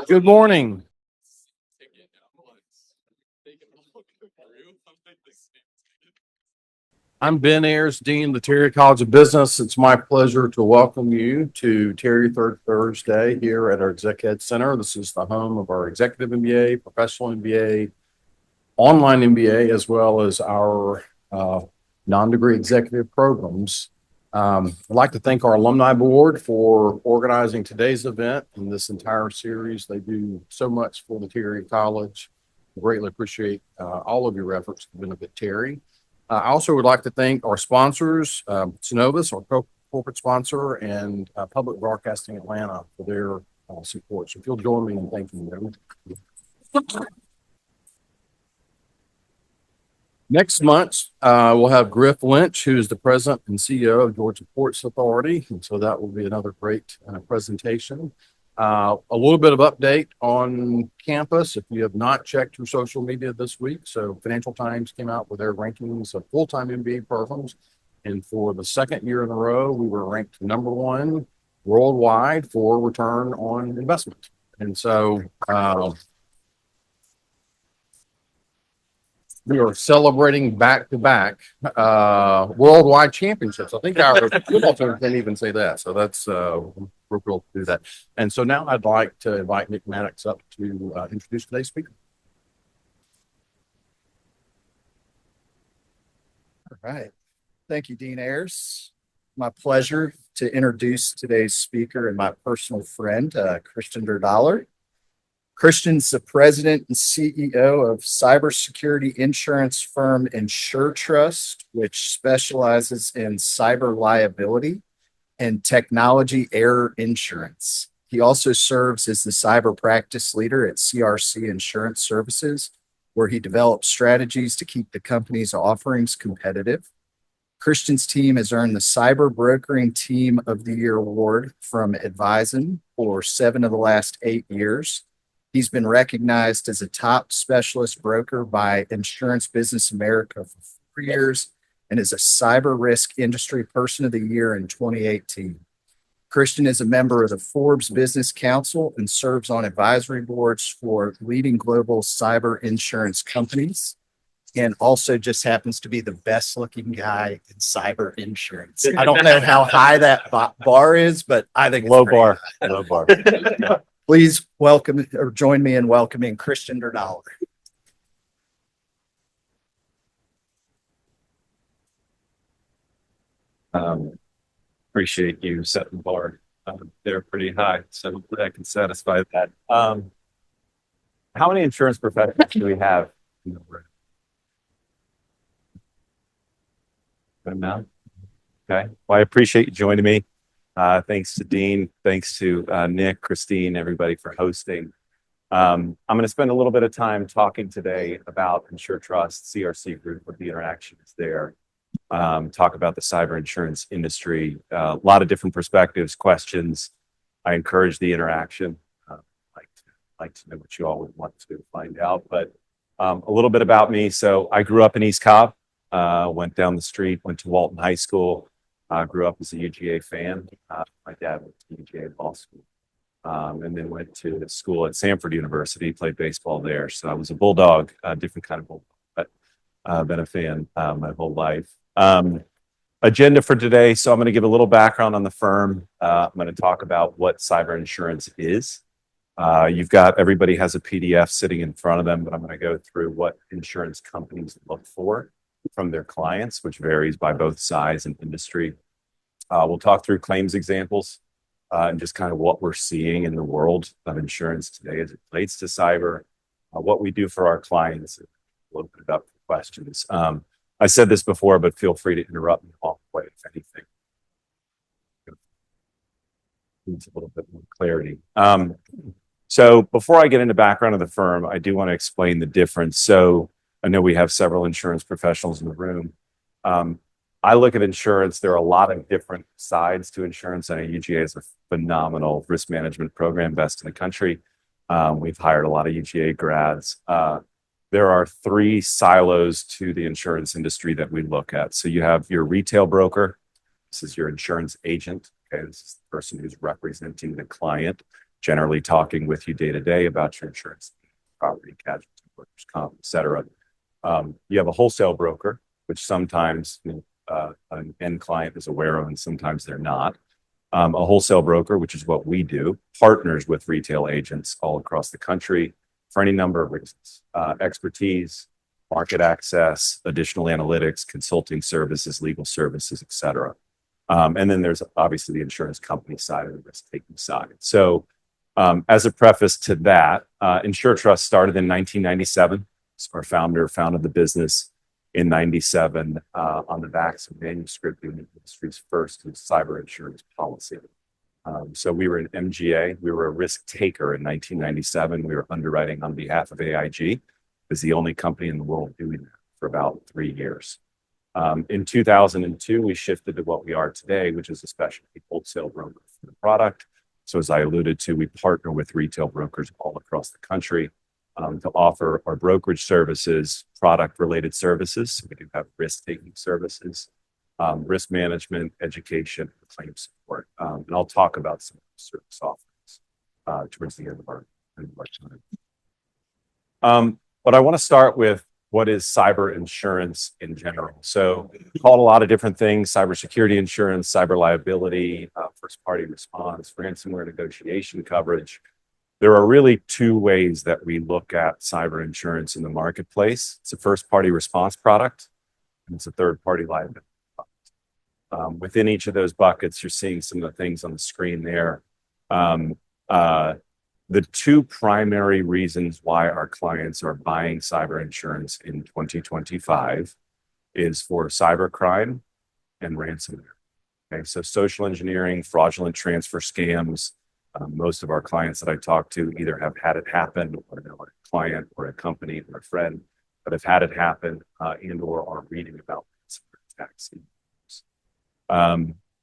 Good morning. I'm Ben Ayers, Dean of the Terry College of Business. It's my pleasure to welcome you to Terry Third Thursday here at our Exec Ed Center. This is the home of our Executive MBA, Professional MBA, Online MBA, as well as our non-degree executive programs. I'd like to thank our alumni board for organizing today's event and this entire series. They do so much for the Terry College. Greatly appreciate all of your efforts to benefit Terry. I also would like to thank our sponsors, Synovus, our corporate sponsor, and Public Broadcasting Atlanta for their support. So if you'll join me in thanking them. Next month, we'll have Griff Lynch, who is the president and CEO of Georgia Ports Authority. And so that will be another great presentation. A little bit of update on campus if you have not checked your social media this week. So Financial Times came out with their rankings of full-time MBA programs. And for the second year in a row, we were ranked #1 worldwide for return on investment. And so we are celebrating back-to-back worldwide championships. I think our football team didn't even say that. So that's we're thrilled to do that. And so now I'd like to invite Nick Maddox up to introduce today's speaker. All right. Thank you, Dean Ayers. My pleasure to introduce today's speaker and my personal friend, Christiaan Durdaller. Christiaan's the president and CEO of cybersecurity insurance firm INSUREtrust, which specializes in cyber liability and technology error insurance. He also serves as the cyber practice leader at CRC Insurance Services, where he develops strategies to keep the company's offerings competitive. Christiaan's team has earned the Cyber Brokering Team of the Year award from Advisen for 7 of the last 8 years. He's been recognized as a top specialist broker by Insurance Business America for 4 years and is a Cyber Risk Industry Person of the Year in 2018. Christiaan is a member of the Forbes Business Council and serves on advisory boards for leading global cyber insurance companies, and also just happens to be the best looking guy in cyber insurance. I don't know how high that bar is, but I think it's Low bar. Low bar. Please welcome or join me in welcoming Christiaan Durdaller. Appreciate you setting the bar. They're pretty high, so hopefully I can satisfy that. How many insurance professionals do we have in the room? Good amount. Okay. Well, I appreciate you joining me. Thanks to Dean. Thanks to Nick, Christine, everybody for hosting. I'm going to spend a little bit of time talking today about INSUREtrust, CRC Group, what the interaction is there. Talk about the cyber insurance industry, a lot of different perspectives, questions. I encourage the interaction. Like to know what you all would want to find out, but a little bit about me. So I grew up in East Cobb, went down the street, went to Walton High School, grew up as a UGA fan. My dad went to UGA law school, and then went to school at Samford University, played baseball there. So I was a Bulldog, a different kind of Bulldog, but been a fan my whole life. Agenda for today. So I'm going to give a little background on the firm. I'm going to talk about what cyber insurance is. Everybody has a PDF sitting in front of them, but I'm going to go through what insurance companies look for from their clients, which varies by both size and industry. We'll talk through claims examples and just kind of what we're seeing in the world of insurance today as it relates to cyber, what we do for our clients, and open it up for questions. I said this before, but feel free to interrupt me along the way if anything needs a little bit more clarity. So before I get into background of the firm, I do want to explain the difference. So I know we have several insurance professionals in the room. I look at insurance, there are a lot of different sides to insurance. I know UGA is a phenomenal risk management program, best in the country. We've hired a lot of UGA grads. There are 3 silos to the insurance industry that we look at. So you have your retail broker. This is your insurance agent. Okay, this is the person who's representing the client. generally talking with you day to day about your insurance, property, casualty, workers' comp, et cetera. You have a wholesale broker, which sometimes an end client is aware of and sometimes they're not. A wholesale broker, which is what we do, partners with retail agents all across the country for any number of reasons: expertise, market access, additional analytics, consulting services, legal services, et cetera. And then there's obviously the insurance company side and the risk-taking side. So as a preface to that, INSUREtrust started in 1997. Our founder founded the business in 97 on the backs of manuscripting the industry's first cyber insurance policy. So we were an MGA. We were a risk taker in 1997. We were underwriting on behalf of AIG. It was the only company in the world doing that for about 3 years. In 2002, we shifted to what we are today, which is a specialty wholesale broker for the product. So as I alluded to, we partner with retail brokers all across the country to offer our brokerage services, product-related services. So we do have risk-taking services, risk management, education, claims support. And I'll talk about some service offerings towards the end of our time. But I want to start with what is cyber insurance in general. So we call it a lot of different things: cybersecurity insurance, cyber liability, first-party response, ransomware negotiation coverage. There are really two ways that we look at cyber insurance in the marketplace. It's a first-party response product, and it's a third-party liability product. Within each of those buckets, you're seeing some of the things on the screen there. The two primary reasons why our clients are buying cyber insurance in 2025 is for cybercrime and ransomware. Okay, so social engineering, fraudulent transfer scams. Most of our clients that I talk to either have had it happen, or know a client or a company or a friend that have had it happen, and or are reading about ransomware attacks.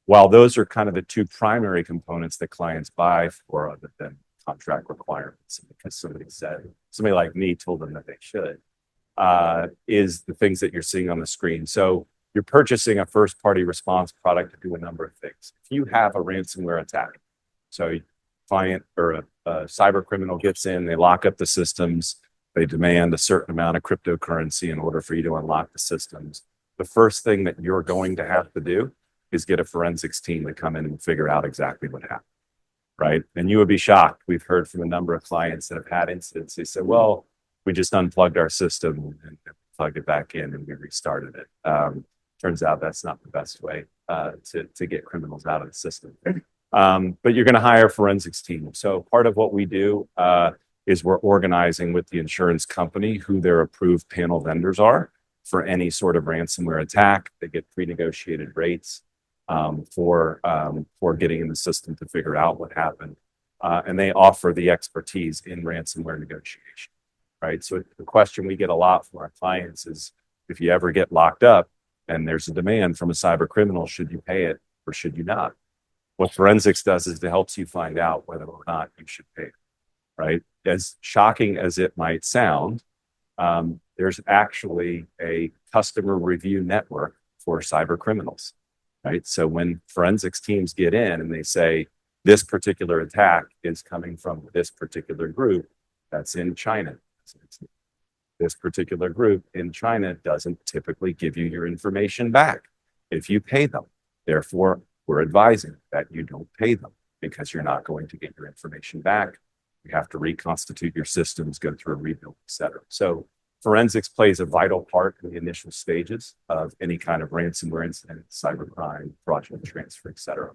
While those are kind of the two primary components that clients buy for, other than contract requirements, because somebody like me told them that they should, is the things that you're seeing on the screen. So you're purchasing a first-party response product to do a number of things. If you have a ransomware attack, so a client or a cyber criminal gets in, they lock up the systems, they demand a certain amount of cryptocurrency in order for you to unlock the systems. The first thing that you're going to have to do is get a forensics team to come in and figure out exactly what happened. Right? And you would be shocked. We've heard from a number of clients that have had incidents. They said, well, we just unplugged our system and plugged it back in and we restarted it. Turns out that's not the best way to get criminals out of the system. But you're going to hire a forensics team. So part of what we do is we're organizing with the insurance company who their approved panel vendors are for any sort of ransomware attack. They get pre-negotiated rates for getting in the system to figure out what happened. And they offer the expertise in ransomware negotiation, right? So the question we get a lot from our clients is, if you ever get locked up and there's a demand from a cyber criminal, should you pay it or should you not? What forensics does is it helps you find out whether or not you should pay it, right? As shocking as it might sound, there's actually a customer review network for cyber criminals. Right. So when forensics teams get in and they say this particular attack is coming from this particular group that's in China, this particular group in China doesn't typically give you your information back if you pay them. Therefore, we're advising that you don't pay them because you're not going to get your information back. You have to reconstitute your systems, go through a rebuild, et cetera. So forensics plays a vital part in the initial stages of any kind of ransomware incident, cybercrime, fraudulent transfer, et cetera.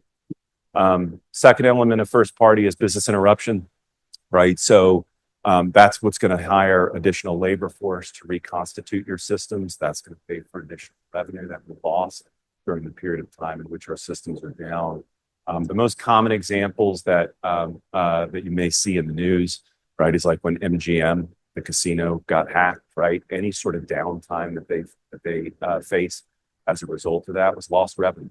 Second element of first party is business interruption, right? So that's what's going to hire additional labor force to reconstitute your systems. That's going to pay for additional revenue that we lost during the period of time in which our systems are down. The most common examples that you may see in the news, right, is like when MGM, the casino, got hacked, right? Any sort of downtime that they face as a result of that was lost revenue,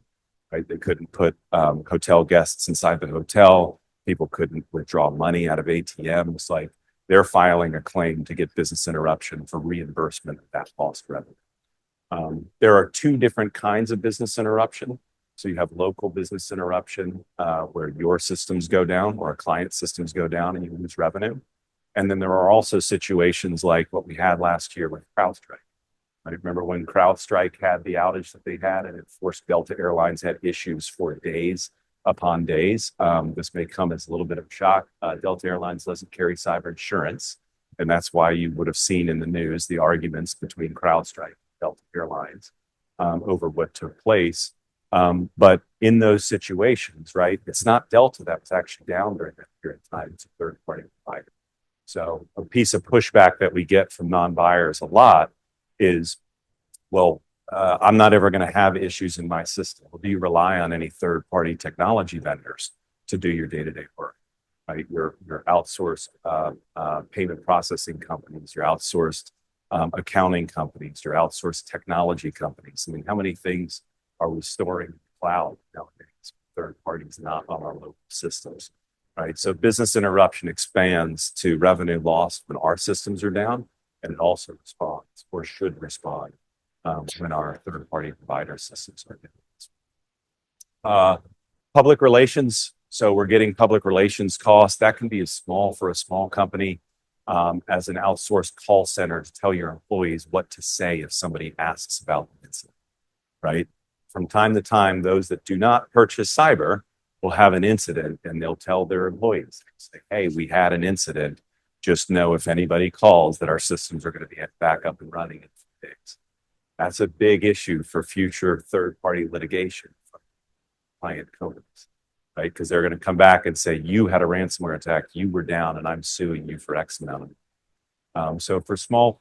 right? They couldn't put hotel guests inside the hotel. People couldn't withdraw money out of ATMs. Like, they're filing a claim to get business interruption for reimbursement of that lost revenue. There are two different kinds of business interruption. So you have local business interruption, where your systems go down or a client's systems go down and you lose revenue. And then there are also situations like what we had last year with CrowdStrike. I remember when CrowdStrike had the outage that they had, and it forced Delta Airlines had issues for days upon days. This may come as a little bit of a shock. Delta Airlines doesn't carry cyber insurance, and that's why you would have seen in the news the arguments between CrowdStrike and Delta Airlines over what took place. But in those situations, right, it's not Delta that was actually down during that period of time. It's a third-party provider. So a piece of pushback that we get from non-buyers a lot is, well, I'm not ever going to have issues in my system. Well, do you rely on any third-party technology vendors to do your day-to-day work? Right? Your outsourced payment processing companies, your outsourced accounting companies, your outsourced technology companies. I mean, how many things are we storing in the cloud nowadays? Third parties not on our local systems. Right. So business interruption expands to revenue loss when our systems are down, and it also responds or should respond when our third-party provider systems are down. Public relations. So we're getting public relations costs. That can be as small for a small company as an outsourced call center to tell your employees what to say if somebody asks about the incident. Right. From time to time, those that do not purchase cyber will have an incident and they'll tell their employees, say, hey, we had an incident. Just know if anybody calls that our systems are going to be back up and running in a few days. That's a big issue for future third-party litigation from client companies, right? Because they're going to come back and say, you had a ransomware attack, you were down, and I'm suing you for X amount of money. So for small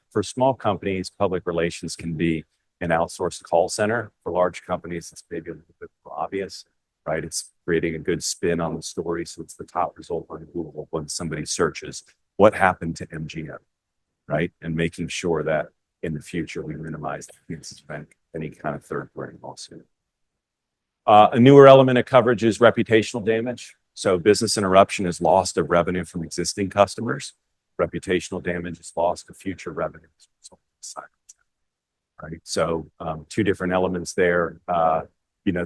companies, public relations can be an outsourced call center. For large companies, it's maybe a little bit more obvious. Right, it's creating a good spin on the story, so it's the top result on Google when somebody searches what happened to MGM, right? And making sure that in the future we minimize the chances of any kind of third-party lawsuit. A newer element of coverage is reputational damage. So business interruption is loss of revenue from existing customers. Reputational damage is loss of future revenue as a result of cyber. Right, so two different elements there.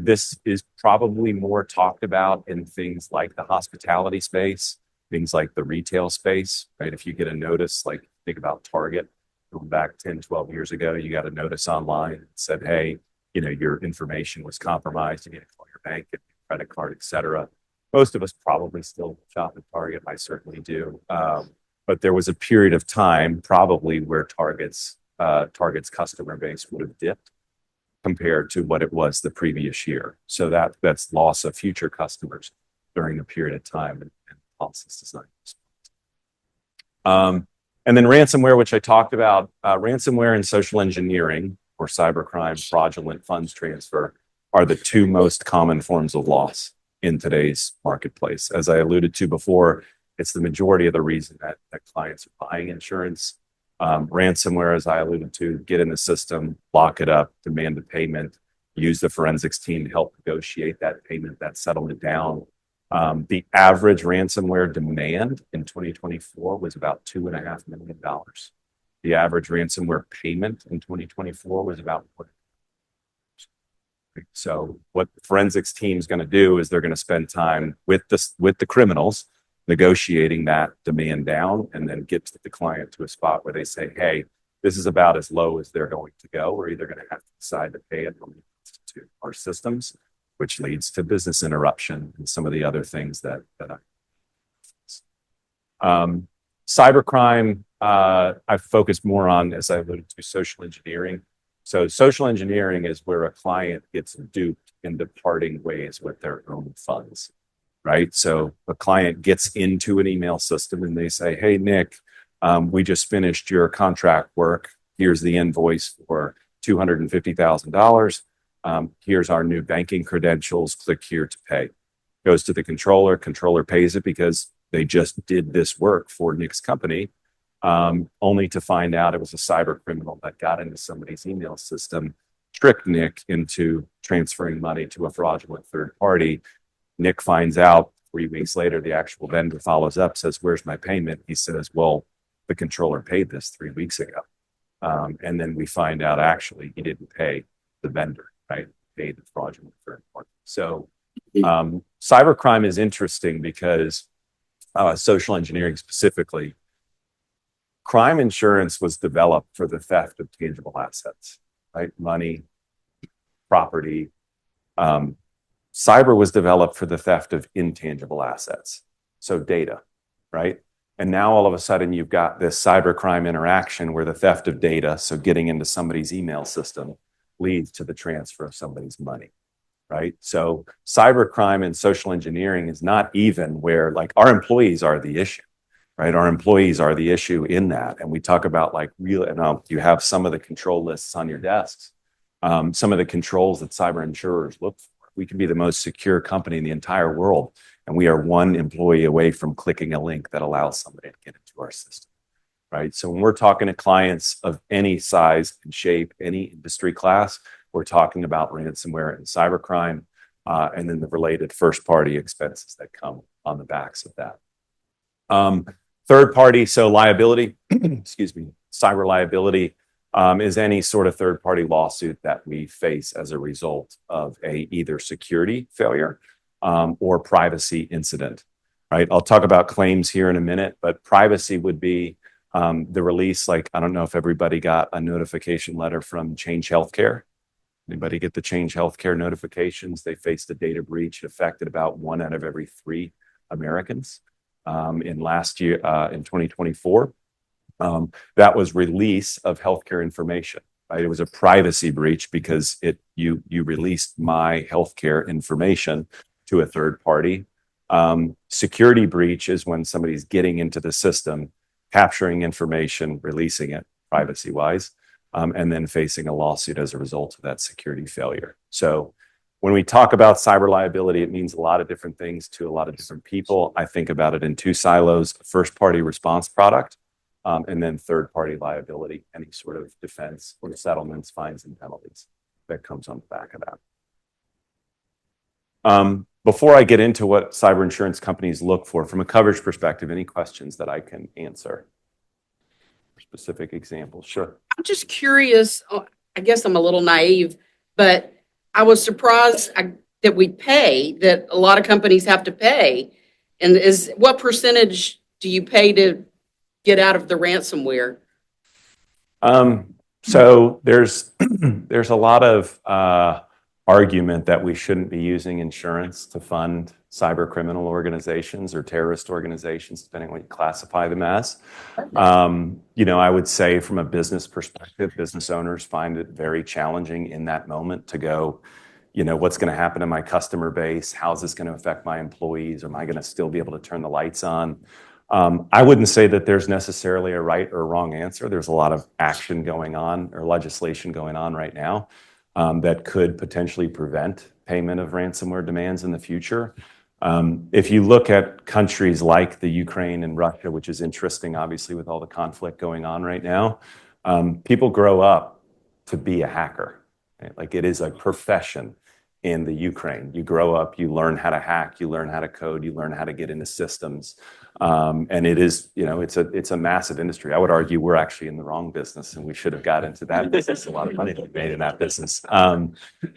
This is probably more talked about in things like the hospitality space, things like the retail space, right? If you get a notice, like think about Target, going back 10, 12 years ago, you got a notice online that said, hey, your information was compromised. You need to call your bank, get your credit card, et cetera. Most of us probably still shop at Target. I certainly do. But there was a period of time probably where Target's customer base would have dipped compared to what it was the previous year. So that's loss of future customers during a period of time and policies design. And then ransomware, which I talked about, ransomware and social engineering or cybercrime, fraudulent funds transfer are the two most common forms of loss in today's marketplace. As I alluded to before, it's the majority of the reason that clients are buying insurance. Ransomware, as I alluded to, get in the system, lock it up, demand a payment, use the forensics team to help negotiate that payment, that settlement down. The average ransomware demand in 2024 was about $2.5 million. The average ransomware payment in 2024 was about $1 million. So what the forensics team is going to do is they're going to spend time with the criminals negotiating that demand down and then get to the client to a spot where they say, hey, this is about as low as they're going to go. We're either going to have to decide to pay it to our systems, which leads to business interruption and some of the other things that cybercrime, I've focused more on, as I alluded to, social engineering. So social engineering is where a client gets duped into parting ways with their own funds. Right. So a client gets into an email system and they say, hey, Nick, we just finished your contract work. Here's the invoice for $250,000. Here's our new banking credentials. Click here to pay. Goes to the controller. Controller pays it because they just did this work for Nick's company, only to find out it was a cyber criminal that got into somebody's email system, tricked Nick into transferring money to a fraudulent third party. Nick finds out 3 weeks later, the actual vendor follows up, says, where's my payment? He says, well, the controller paid this 3 weeks ago. And then we find out actually he didn't pay the vendor, right? pay the fraudulent third party. So cybercrime is interesting because social engineering specifically, crime insurance was developed for the theft of tangible assets, right? Money, property. Cyber was developed for the theft of intangible assets, so data, right? And now all of a sudden you've got this cybercrime interaction where the theft of data, so getting into somebody's email system, leads to the transfer of somebody's money, right? So cybercrime and social engineering is not even where like our employees are the issue, right? Our employees are the issue in that. And we talk about like real, and you have some of the control lists on your desks, some of the controls that cyber insurers look for. We can be the most secure company in the entire world, and we are one employee away from clicking a link that allows somebody to get into our system, right? So when we're talking to clients of any size and shape, any industry class, we're talking about ransomware and cybercrime, and then the related first-party expenses that come on the backs of that. Third party, so liability, excuse me, cyber liability is any sort of third party lawsuit that we face as a result of a either security failure or privacy incident, right? I'll talk about claims here in a minute, but privacy would be the release, like, I don't know if everybody got a notification letter from Change Healthcare. Anybody get the Change Healthcare notifications? They faced a data breach. It affected about 1 out of every 3 Americans. In last year, in 2024, that was release of healthcare information, right? It was a privacy breach because you released my healthcare information to a third party. Security breach is when somebody's getting into the system, capturing information, releasing it privacy-wise, and then facing a lawsuit as a result of that security failure. So when we talk about cyber liability, it means a lot of different things to a lot of different people. I think about it in 2 silos: first-party response product, and then third-party liability, any sort of defense or settlements, fines, and penalties that comes on the back of that. Before I get into what cyber insurance companies look for from a coverage perspective, any questions that I can answer? Specific examples, sure. I'm just curious. I guess I'm a little naive, but I was surprised that we pay, that a lot of companies have to pay. And what percentage do you pay to get out of the ransomware? So there's a lot of argument that we shouldn't be using insurance to fund cyber criminal organizations or terrorist organizations, depending on what you classify them as. I would say from a business perspective, business owners find it very challenging in that moment to go, what's going to happen to my customer base? How's this going to affect my employees? Am I going to still be able to turn the lights on? I wouldn't say that there's necessarily a right or wrong answer. There's a lot of action going on or legislation going on right now that could potentially prevent payment of ransomware demands in the future. If you look at countries like the Ukraine and Russia, which is interesting, obviously, with all the conflict going on right now, people grow up to be a hacker. Right? Like, it is a profession in the Ukraine. You grow up, you learn how to hack, you learn how to code, you learn how to get into systems. And it is, it's a massive industry. I would argue we're actually in the wrong business and we should have got into that business. A lot of money to be made in that business.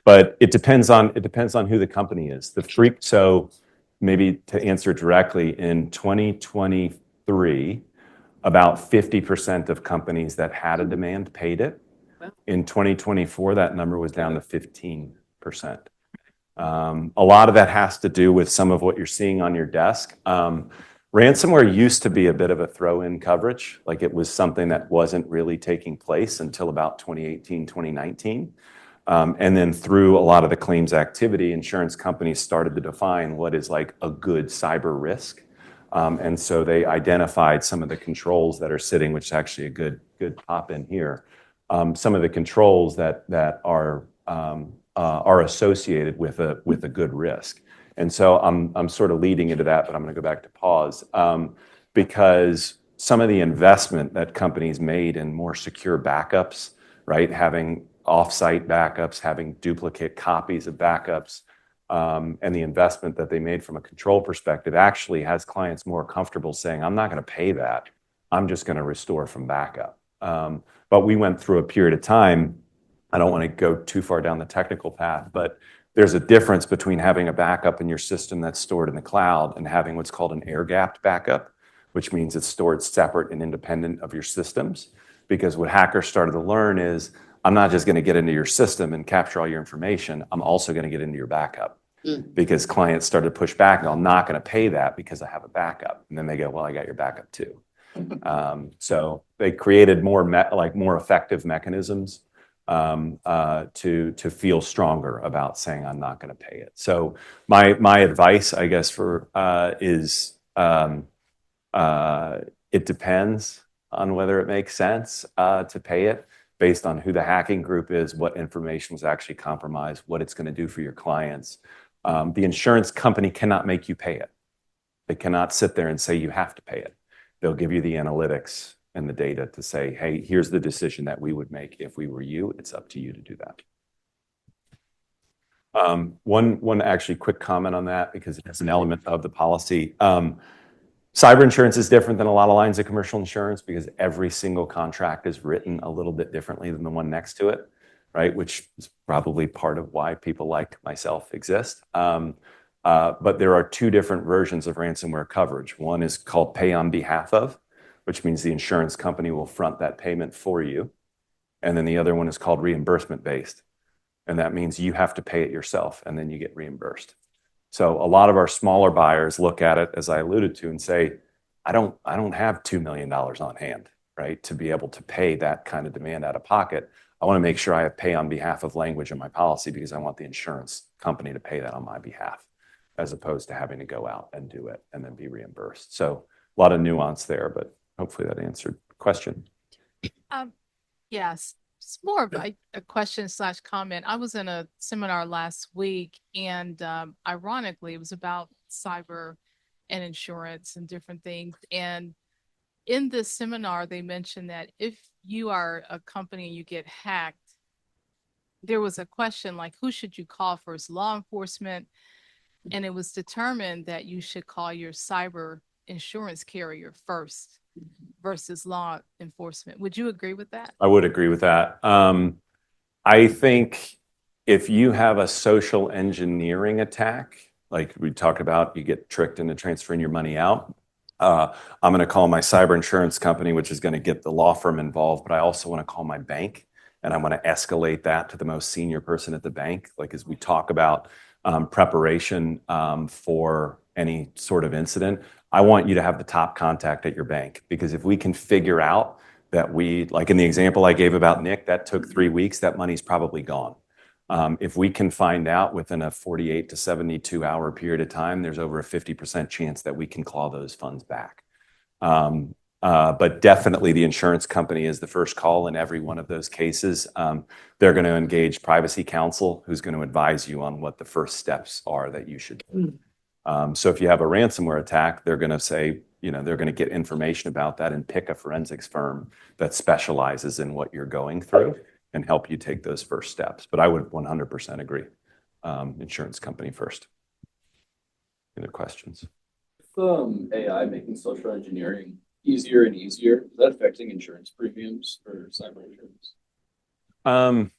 But it depends on who the company is. So maybe to answer directly, in 2023, about 50% of companies that had a demand paid it. In 2024, that number was down to 15%. A lot of that has to do with some of what you're seeing on your desk. Ransomware used to be a bit of a throw-in coverage. Like, it was something that wasn't really taking place until about 2018, 2019. And then through a lot of the claims activity, insurance companies started to define what is like a good cyber risk. And so they identified some of the controls that are sitting, which is actually a good pop in here. Some of the controls that are associated with a good risk. And so I'm sort of leading into that, but I'm going to go back to pause because some of the investment that companies made in more secure backups, right? Having offsite backups, having duplicate copies of backups, and the investment that they made from a control perspective actually has clients more comfortable saying, I'm not going to pay that. I'm just going to restore from backup. But we went through a period of time I don't want to go too far down the technical path, but there's a difference between having a backup in your system that's stored in the cloud and having what's called an air-gapped backup, which means it's stored separate and independent of your systems. Because what hackers started to learn is, I'm not just going to get into your system and capture all your information, I'm also going to get into your backup. Because clients started to push back, and I'm not going to pay that because I have a backup. And then they go, well, I got your backup too. So they created more effective mechanisms to feel stronger about saying I'm not going to pay it. So my advice, I guess, is it depends on whether it makes sense to pay it based on who the hacking group is, what information was actually compromised, what it's going to do for your clients. The insurance company cannot make you pay it. They cannot sit there and say you have to pay it. They'll give you the analytics and the data to say, hey, here's the decision that we would make if we were you. It's up to you to do that. One actually quick comment on that, because it has an element of the policy. Cyber insurance is different than a lot of lines of commercial insurance because every single contract is written a little bit differently than the one next to it, right? Which is probably part of why people like myself exist. But there are two different versions of ransomware coverage. One is called pay on behalf of, which means the insurance company will front that payment for you. And then the other one is called reimbursement based. And that means you have to pay it yourself and then you get reimbursed. So a lot of our smaller buyers look at it, as I alluded to, and say, I don't have $2 million on hand, right, to be able to pay that kind of demand out of pocket. I want to make sure I have pay on behalf of language in my policy because I want the insurance company to pay that on my behalf, as opposed to having to go out and do it and then be reimbursed. So a lot of nuance there, but hopefully that answered the question. Yes, it's more of a question slash comment. I was in a seminar last week, and ironically, it was about cyber and insurance and different things. And in this seminar, they mentioned that if you are a company and you get hacked, there was a question like, who should you call first, law enforcement? And it was determined that you should call your cyber insurance carrier first versus law enforcement. Would you agree with that? I would agree with that. I think if you have a social engineering attack, like we talked about, you get tricked into transferring your money out. I'm going to call my cyber insurance company, which is going to get the law firm involved, but I also want to call my bank, and I want to escalate that to the most senior person at the bank. Like, as we talk about preparation for any sort of incident, I want you to have the top contact at your bank, because if we can figure out that like in the example I gave about Nick, that took 3 weeks, that money's probably gone. If we can find out within a 48 to 72 hour period of time, there's over a 50% chance that we can claw those funds back. But definitely the insurance company is the first call in every one of those cases. They're going to engage privacy counsel, who's going to advise you on what the first steps are that you should do. So if you have a ransomware attack, they're going to say, they're going to get information about that and pick a forensics firm that specializes in what you're going through and help you take those first steps. But I would 100% agree. Insurance company first. Any questions? AI making social engineering easier and easier, is that affecting insurance premiums for cyber insurance?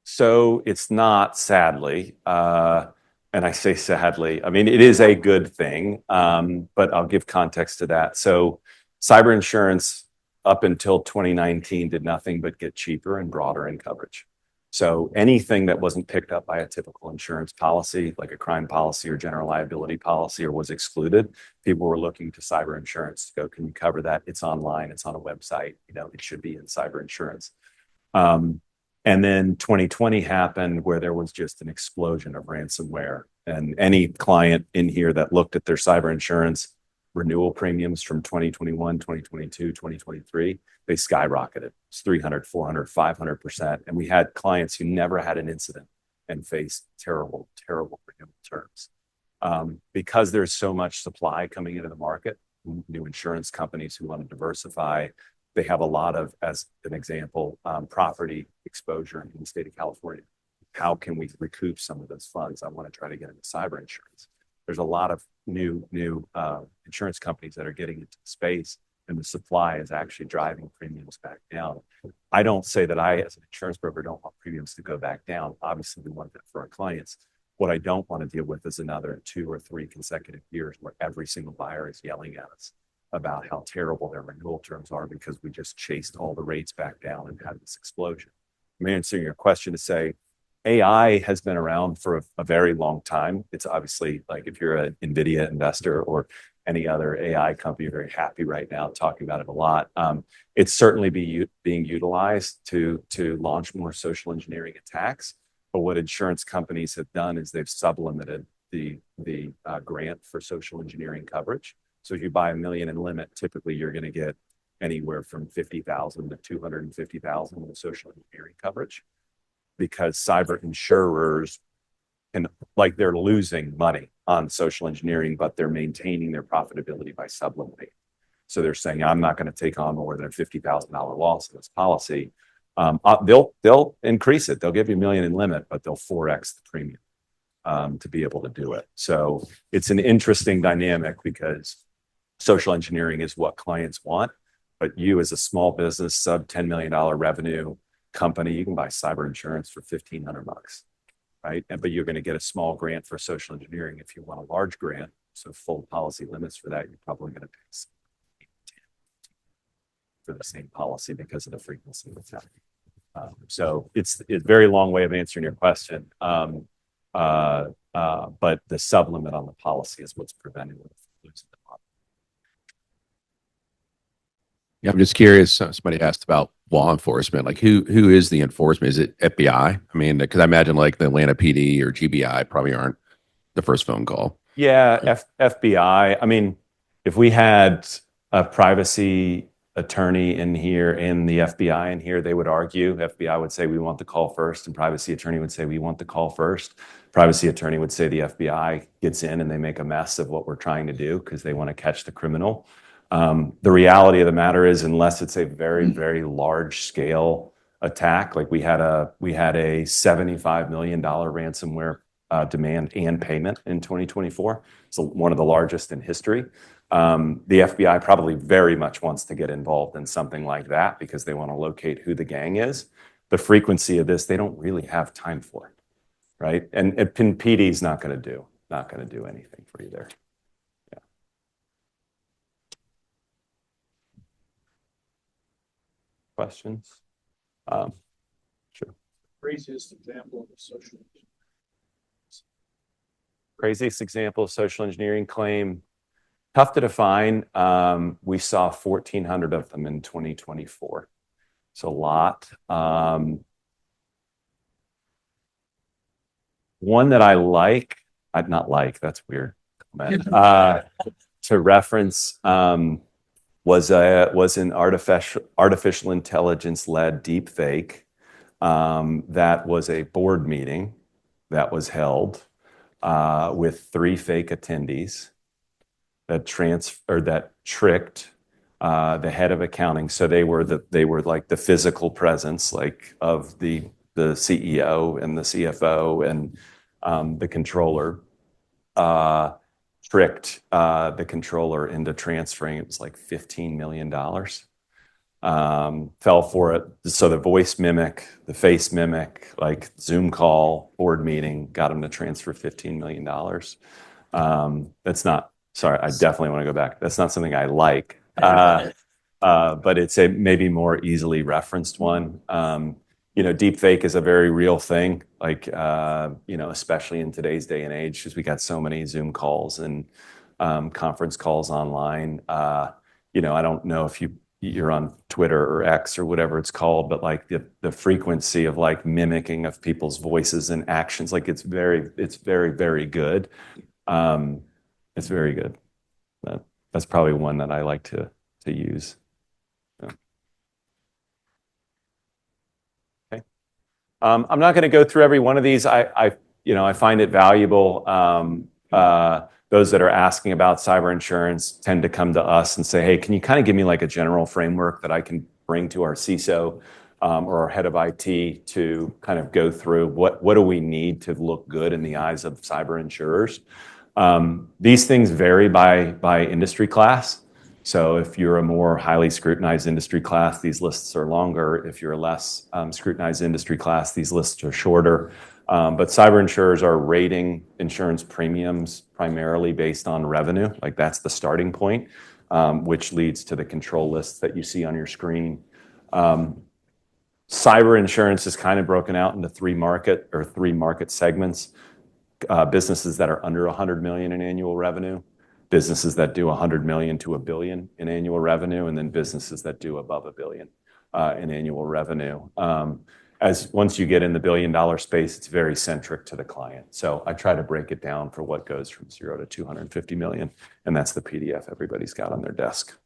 So it's not, sadly. And I say sadly, I mean, it is a good thing, but I'll give context to that. So cyber insurance up until 2019 did nothing but get cheaper and broader in coverage. So anything that wasn't picked up by a typical insurance policy, like a crime policy or general liability policy, or was excluded, people were looking to cyber insurance to go, can you cover that? It's online, it's on a website, it should be in cyber insurance. And then 2020 happened, where there was just an explosion of ransomware. And any client in here that looked at their cyber insurance renewal premiums from 2021, 2022, 2023, they skyrocketed. It's 300, 400, 500%. And we had clients who never had an incident and faced terrible, terrible renewal terms. Because there's so much supply coming into the market, new insurance companies who want to diversify, they have a lot of, as an example, property exposure in the state of California. How can we recoup some of those funds? I want to try to get into cyber insurance. There's a lot of new insurance companies that are getting into the space and the supply is actually driving premiums back down. I don't say that I, as an insurance broker, don't want premiums to go back down. Obviously, we want that for our clients. What I don't want to deal with is another 2 or 3 consecutive years where every single buyer is yelling at us about how terrible their renewal terms are because we just chased all the rates back down and had this explosion. I'm answering your question to say AI has been around for a very long time. It's obviously like if you're an NVIDIA investor or any other AI company, you're very happy right now talking about it a lot. It's certainly being utilized to launch more social engineering attacks. But what insurance companies have done is they've sublimited the grant for social engineering coverage. So if you buy $1 million in limit, typically you're going to get anywhere from 50,000 to 250,000 in social engineering coverage, because cyber insurers and like they're losing money on social engineering, but they're maintaining their profitability by sublimating. So they're saying, I'm not going to take on more than a $50,000 loss in this policy. They'll increase it. They'll give you $1 million in limit, but they'll 4x the premium to be able to do it. So it's an interesting dynamic because social engineering is what clients want, but you as a small business, sub $10 million revenue company, you can buy cyber insurance for $1,500, right? But you're going to get a small grant for social engineering. If you want a large grant, so full policy limits for that, you're probably going to pay for the same policy because of the frequency of attack. So it's a very long way of answering your question. But the sublimit on the policy is what's preventing it from losing the model. Yeah, I'm just curious. Somebody asked about law enforcement. Like, who is the enforcement? Is it FBI? I mean, because I imagine like the Atlanta PD or GBI probably aren't the first phone call. Yeah, FBI. I mean, if we had a privacy attorney in here and the FBI in here, they would argue. FBI would say we want the call first, and privacy attorney would say we want the call first. Privacy attorney would say the FBI gets in and they make a mess of what we're trying to do because they want to catch the criminal. The reality of the matter is, unless it's a very, very large scale attack, like we had a $75 million ransomware demand and payment in 2024. So one of the largest in history. The FBI probably very much wants to get involved in something like that because they want to locate who the gang is. The frequency of this, they don't really have time for, right? And PD is not going to do anything for you there. Yeah. Questions? Sure. Craziest example of social. Craziest example of social engineering claim. Tough to define. We saw 1,400 of them in 2024. It's a lot. One that I like, that's weird. To reference was an artificial intelligence-led deep fake that was a board meeting that was held with 3 fake attendees that tricked the head of accounting. So they were like the physical presence, like of the CEO and the CFO and the controller. Tricked the controller into transferring. It was like $15 million. Fell for it. So the voice mimic, the face mimic, like Zoom call, board meeting, got him to transfer $15 million. That's not. Sorry, I definitely want to go back. That's not something I like, but it's a maybe more easily referenced one. Deep fake is a very real thing, like, especially in today's day and age, because we got so many Zoom calls and conference calls online. I don't know if you're on Twitter or X or whatever it's called, but like the frequency of like mimicking of people's voices and actions, like it's very, very good. It's very good. That's probably one that I like to use. Yeah. Okay. I'm not going to go through every one of these. I find it valuable. Those that are asking about cyber insurance tend to come to us and say, hey, can you kind of give me like a general framework that I can bring to our CISO or our head of IT to kind of go through what do we need to look good in the eyes of cyber insurers? These things vary by industry class. So if you're a more highly scrutinized industry class, these lists are longer. If you're a less scrutinized industry class, these lists are shorter. But cyber insurers are rating insurance premiums primarily based on revenue. Like that's the starting point, which leads to the control lists that you see on your screen. Cyber insurance is kind of broken out into three market segments. Businesses that are under 100 million in annual revenue, businesses that do 100 million to $1 billion in annual revenue, and then businesses that do above $1 billion in annual revenue. As once you get in the $1 billion space, it's very centric to the client. So I try to break it down for what goes from 0 to 250 million, and that's the PDF everybody's got on their desk.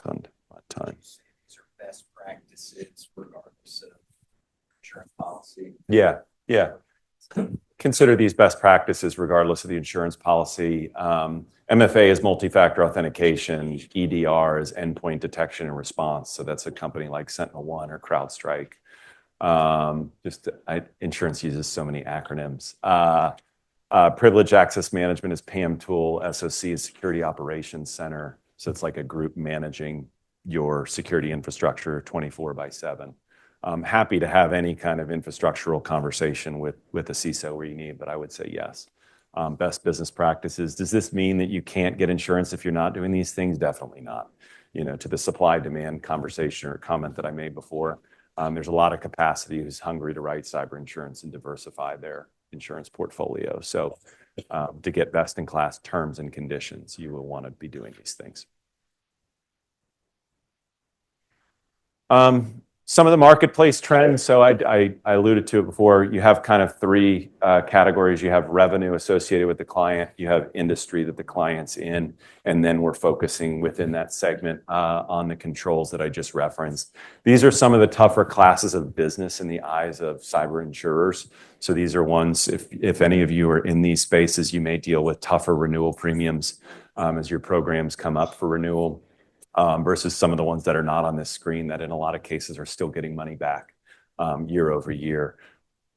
Time. These are best practices regardless of insurance policy. Yeah. Consider these best practices regardless of the insurance policy. MFA is multi-factor authentication. EDR is endpoint detection and response. So that's a company like SentinelOne or CrowdStrike. Insurance uses so many acronyms. Privilege access management is PAM tool. SOC is Security Operations Center. So it's like a group managing your security infrastructure 24/7. I'm happy to have any kind of infrastructural conversation with a CISO where you need, but I would say yes. Best business practices. Does this mean that you can't get insurance if you're not doing these things? Definitely not. To the supply-demand conversation or comment that I made before, there's a lot of capacity who's hungry to write cyber insurance and diversify their insurance portfolio. So to get best-in-class terms and conditions, you will want to be doing these things. Some of the marketplace trends, so I alluded to it before, you have kind of three categories. You have revenue associated with the client, you have industry that the client's in, and then we're focusing within that segment on the controls that I just referenced. These are some of the tougher classes of business in the eyes of cyber insurers. So these are ones, if any of you are in these spaces, you may deal with tougher renewal premiums as your programs come up for renewal. Versus some of the ones that are not on this screen that in a lot of cases are still getting money back year over year.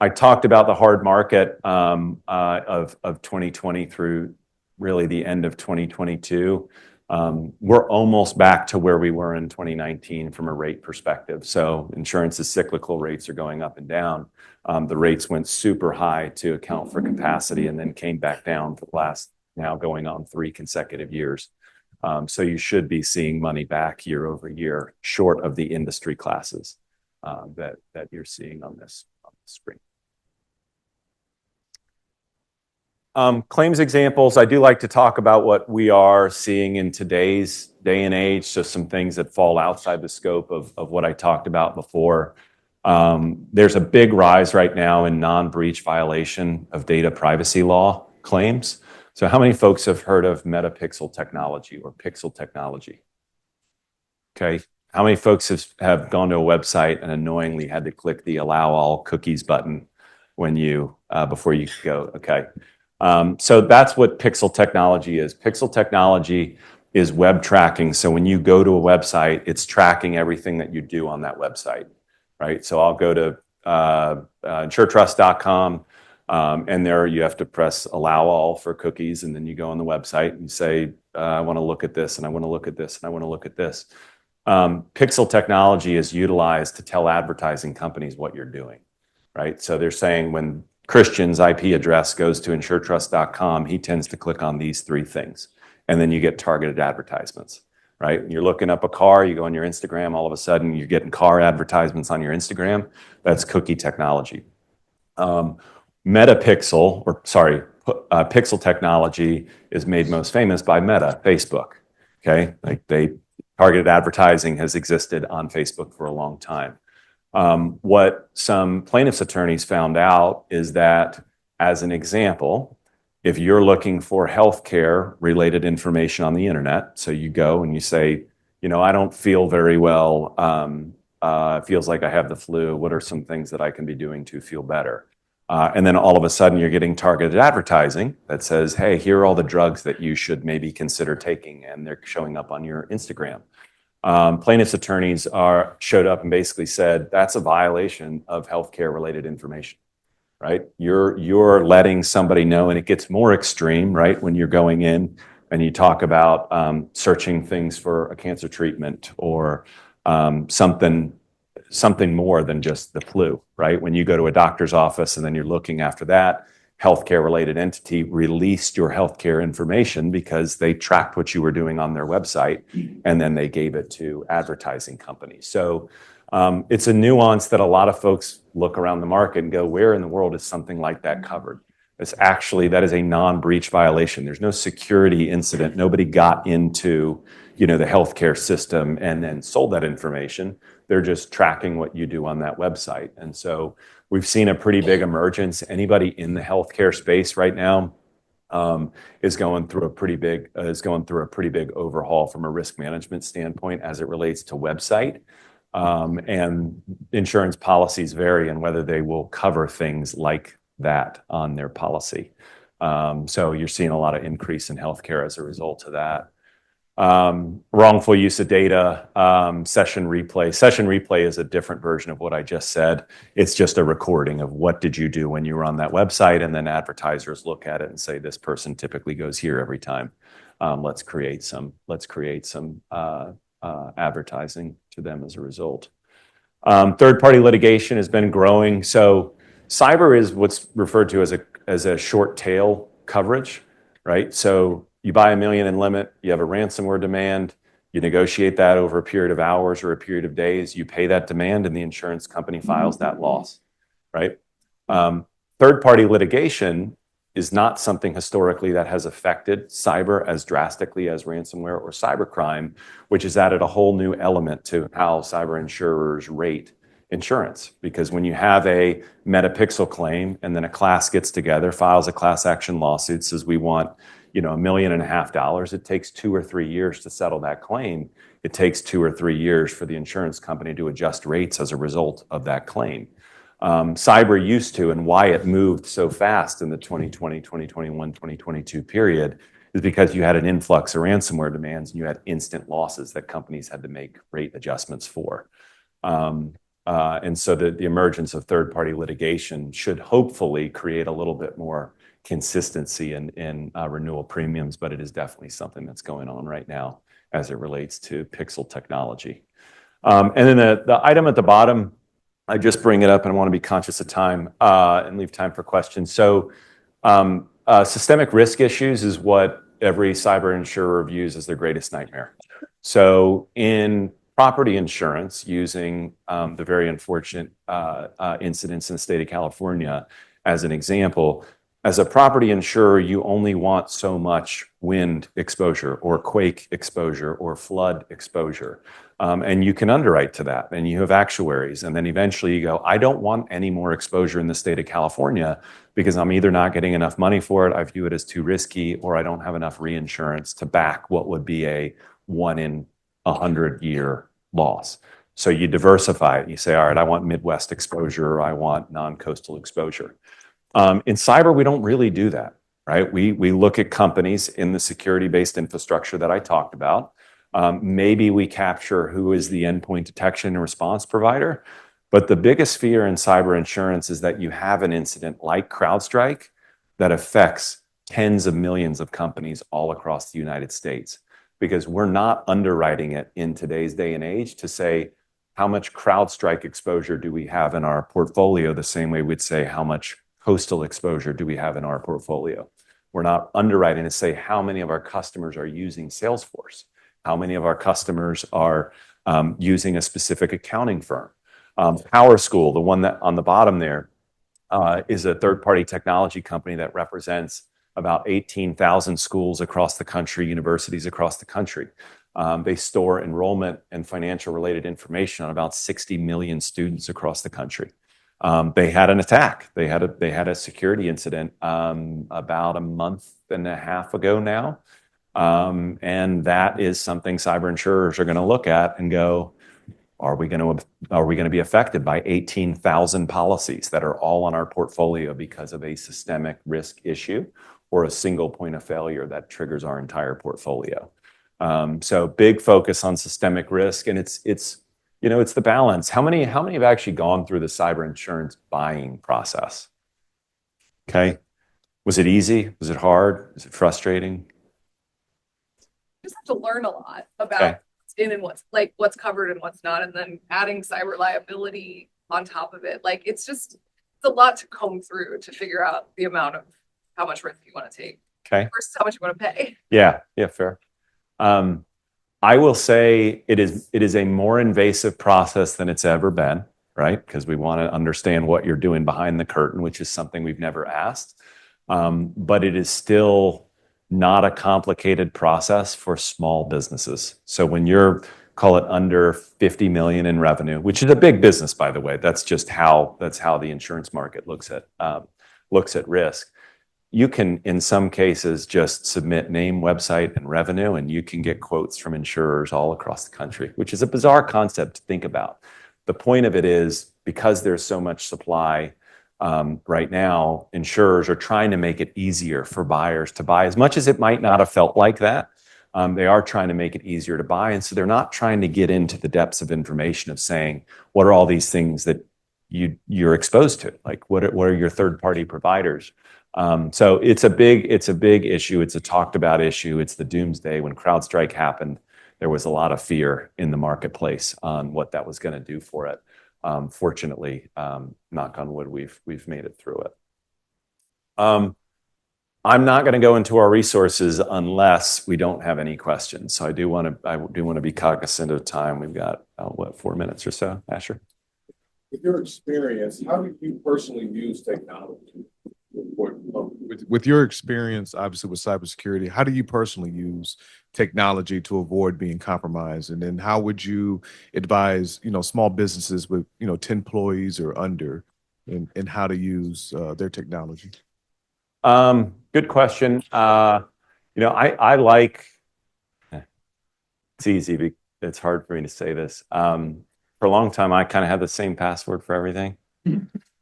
I talked about the hard market of 2020 through really the end of 2022. We're almost back to where we were in 2019 from a rate perspective. So insurance is cyclical, rates are going up and down. The rates went super high to account for capacity and then came back down for the last now going on 3 consecutive years. So you should be seeing money back year over year, short of the industry classes that you're seeing on this screen. Claims examples, I do like to talk about what we are seeing in today's day and age, so some things that fall outside the scope of what I talked about before. There's a big rise right now in non-breach violation of data privacy law claims. So how many folks have heard of metapixel technology or pixel technology? Okay. How many folks have gone to a website and annoyingly had to click the allow all cookies button when you before you go? Okay. So that's what pixel technology is. Pixel technology is web tracking. So when you go to a website, it's tracking everything that you do on that website, right? So I'll go to INSUREtrust.com. And there you have to press allow all for cookies, and then you go on the website and you say, I want to look at this, and I want to look at this, and I want to look at this. Pixel technology is utilized to tell advertising companies what you're doing, right? So they're saying when Christian's IP address goes to INSUREtrust.com, he tends to click on these 3 things, and then you get targeted advertisements, right? You're looking up a car, you go on your Instagram, all of a sudden you're getting car advertisements on your Instagram. That's cookie technology. Pixel technology is made most famous by Meta, Facebook. Okay, targeted advertising has existed on Facebook for a long time. What some plaintiffs' attorneys found out is that, as an example, if you're looking for healthcare related information on the internet, so you go and you say, I don't feel very well. It feels like I have the flu. What are some things that I can be doing to feel better? And then all of a sudden you're getting targeted advertising that says, hey, here are all the drugs that you should maybe consider taking, and they're showing up on your Instagram. Plaintiffs' attorneys showed up and basically said, that's a violation of healthcare related information, right? You're letting somebody know, and it gets more extreme, right? When you're going in and you talk about searching things for a cancer treatment or something more than just the flu, right? When you go to a doctor's office and then you're looking after that, healthcare related entity released your healthcare information because they tracked what you were doing on their website, and then they gave it to advertising companies. So it's a nuance that a lot of folks look around the market and go, where in the world is something like that covered? That is a non-breach violation. There's no security incident. Nobody got into, the healthcare system and then sold that information. They're just tracking what you do on that website. And so we've seen a pretty big emergence. Anybody in the healthcare space right now is going through a pretty big overhaul from a risk management standpoint as it relates to website. And insurance policies vary in whether they will cover things like that on their policy. So you're seeing a lot of increase in healthcare as a result of that. Wrongful use of data, session replay. Session replay is a different version of what I just said. It's just a recording of what did you do when you were on that website, and then advertisers look at it and say, this person typically goes here every time. Let's create some advertising to them as a result. Third-party litigation has been growing. So cyber is what's referred to as a short tail coverage, right? So you buy $1 million in limit, you have a ransomware demand, you negotiate that over a period of hours or a period of days, you pay that demand, and the insurance company files that loss, right? Third-party litigation is not something historically that has affected cyber as drastically as ransomware or cybercrime, which has added a whole new element to how cyber insurers rate insurance. Because when you have a metapixel claim and then a class gets together, files a class action lawsuit, says we want $1.5 million, it takes 2 or 3 years to settle that claim. It takes 2 or 3 years for the insurance company to adjust rates as a result of that claim. Cyber used to, and why it moved so fast in the 2020, 2021, 2022 period is because you had an influx of ransomware demands and you had instant losses that companies had to make rate adjustments for. And so the emergence of third-party litigation should hopefully create a little bit more consistency in renewal premiums, but it is definitely something that's going on right now as it relates to pixel technology. And then the item at the bottom, I just bring it up and I want to be conscious of time and leave time for questions. So systemic risk issues is what every cyber insurer views as their greatest nightmare. So in property insurance, using the very unfortunate incidents in the state of California as an example, as a property insurer, you only want so much wind exposure or quake exposure or flood exposure. And you can underwrite to that, and you have actuaries. And then eventually you go, I don't want any more exposure in the state of California because I'm either not getting enough money for it, I view it as too risky, or I don't have enough reinsurance to back what would be a 1 in 100-year loss. So you diversify it. You say, all right, I want Midwest exposure, or I want non-coastal exposure. In cyber, we don't really do that, right? We look at companies in the security-based infrastructure that I talked about. Maybe we capture who is the endpoint detection and response provider. But the biggest fear in cyber insurance is that you have an incident like CrowdStrike that affects tens of millions of companies all across the United States, because we're not underwriting it in today's day and age to say, how much CrowdStrike exposure do we have in our portfolio, the same way we'd say, how much coastal exposure do we have in our portfolio? We're not underwriting to say how many of our customers are using Salesforce, how many of our customers are using a specific accounting firm. PowerSchool, the one that on the bottom there, is a third-party technology company that represents about 18,000 schools across the country, universities across the country. They store enrollment and financial related information on about 60 million students across the country. They had an attack. They had a security incident about a month and a half ago now. And that is something cyber insurers are going to look at and go, are we going to be affected by 18,000 policies that are all on our portfolio because of a systemic risk issue or a single point of failure that triggers our entire portfolio? So big focus on systemic risk, and it's the balance. How many have actually gone through the cyber insurance buying process? Okay. Was it easy? Was it hard? Was it frustrating? just have to learn a lot Okay. about what's in and what's covered and what's not, and then adding cyber liability on top of it. Like it's a lot to comb through to figure out the amount of how much risk you want to take Okay. versus how much you want to pay. Yeah. Yeah. Fair. I will say it is a more invasive process than it's ever been, right? Because we want to understand what you're doing behind the curtain, which is something we've never asked. But it is still not a complicated process for small businesses. So when you're, call it under 50 million in revenue, which is a big business, by the way, that's how the insurance market looks at risk. You can, in some cases, just submit name, website, and revenue, and you can get quotes from insurers all across the country, which is a bizarre concept to think about. The point of it is, because there's so much supply right now, insurers are trying to make it easier for buyers to buy. As much as it might not have felt like that, they are trying to make it easier to buy. And so they're not trying to get into the depths of information of saying, what are all these things that you're exposed to? Like, what are your third-party providers? So it's a big issue. It's a talked about issue. It's the doomsday. When CrowdStrike happened, there was a lot of fear in the marketplace on what that was going to do for it. Fortunately, knock on wood, we've made it through it. I'm not going to go into our resources unless we don't have any questions. So I do want to be cognizant of time. We've got 4 minutes or so. Asher? With your experience, how do you personally use technology? With your experience, obviously with cybersecurity, how do you personally use technology to avoid being compromised? And then how would you advise, small businesses with, 10 employees or under and how to use their technology? Good question. I like, it's easy. It's hard for me to say this. For a long time, I kind of had the same password for everything.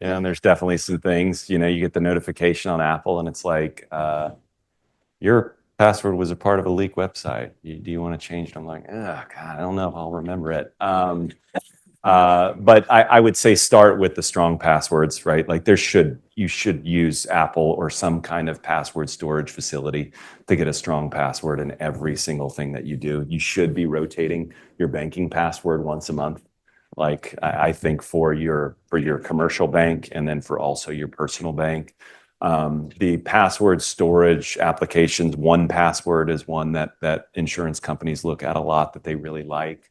And there's definitely some things, you get the notification on Apple and it's like, your password was a part of a leaked website. Do you want to change it? I'm like, oh God, I don't know if I'll remember it. But I would say start with the strong passwords, right? Like you should use Apple or some kind of password storage facility to get a strong password in every single thing that you do. You should be rotating your banking password once a month. Like I think for your commercial bank and then for also your personal bank. The password storage applications, 1Password is one that insurance companies look at a lot that they really like.